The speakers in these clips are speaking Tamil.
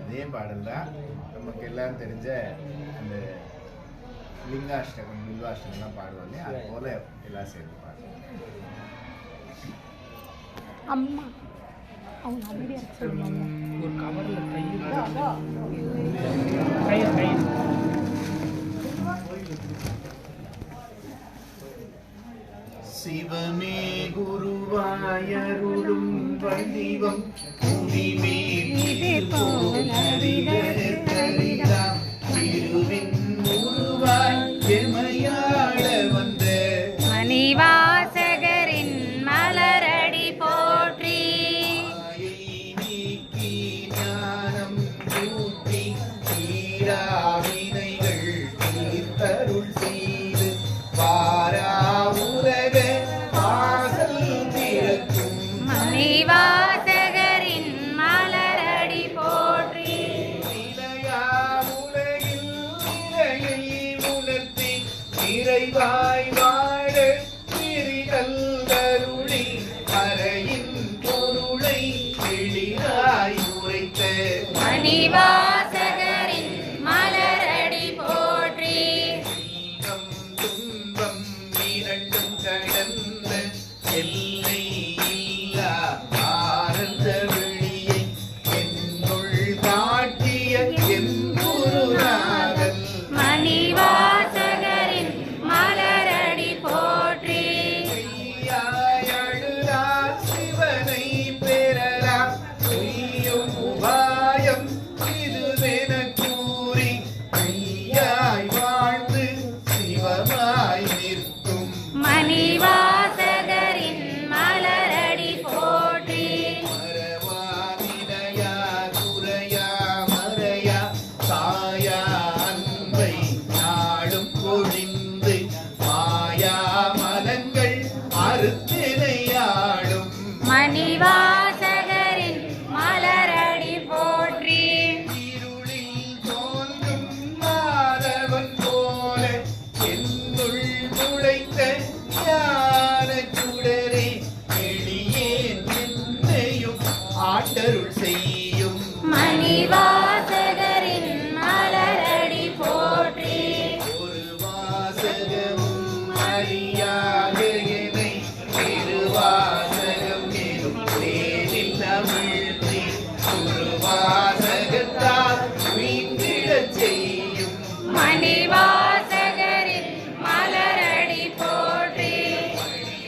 அதே பாடல் தான் நமக்கு எல்லாம் தெரிஞ்ச அந்த லிங்காஷ்டகம் பில்வாஷ்டகம்லாம் பாடுவாங்க. அது போல எல்லாம் சேர்ந்து பாடுவோம். அம்மா அவங்க அமைதியா சொல்லுவாங்க. ஒரு கவர்ல கை சிவமே குருவாயருளும் வடிவம் திருவின் உருவாய் எமையாட வந்த மணிவாசகரின் மலரடி போற்றி நீக்கி ஞானம் கூட்டி தீராவினைகள் தீர்த்தருள் செய்து பாரா உலக வாசல் திறக்கும் மணிவாசகரின் மலரடி போற்றி நிலையா உலகில் நிலையை உணர்த்தி நிறைவாய் வாழ திரிகல்தருளி அறையின் பொருளை எளிதாய் உரைத்த மணிவாசகரின் மலரடி போற்றி இன்பம் துன்பம் இரண்டும் கடந்த எல்லை இல்லா ஆனந்த வெளியை என்னுள் காட்டிய எம்புருநாதன் மணிவாசகரின் மலரடி போற்றி மெய்யாய் அழுதால் சிவனை பெறலாம் பொய்யும் உபாயம் இதுவென கூறி மெய்யாய் வாழ்ந்து சிவமாய் நிற்கும் மணிவாசகரின் மலரடி போற்றி மரவானிடையா துறையா மறையா சாயா அன்பை நாளும் பொழிந்து மாயா மலங்கள் அறுத்தினையாடும் மணிவாசகரின் மலரடி போற்றி இருளில் தோன்றும் மாதவன் போல என்னுள் நுழைத்த ஞான சுடரே எளியேன் என்னையும் ஆண்டருள் செய்யும் மணிவாசகரின் மலரடி போற்றி ஒரு வாசகமும் அறியாத என்னை திருவாசகம் எனும் தேனில் அமிழ்த்தி ஒரு வாசகத்தால் மீண்டிடச் செய்யும் மணிவாசகரின் மலரடி போற்றி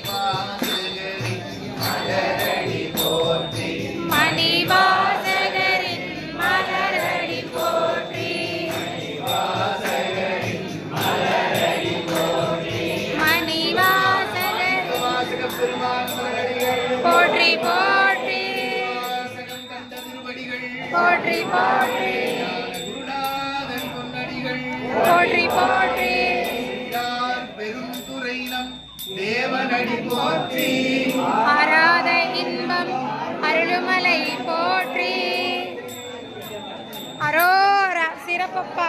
வாசகரின் மலரடி போற்றி மணிவாசகரின் மலரடி போற்றி மணிவாசகர் வாசகப் பெருமான் மலரடிகள் போற்றி போற்றி வாசகம் கண்ட திருவடிகள் போற்றி போற்றி குருநாதன் பொன்னடிகள் போற்றி போற்றி யார் பெருந்துரை நம் தேவனடி போற்றி ஆராத இன்பம் அருளுமலை போற்றி அரோரா சிறப்பப்பா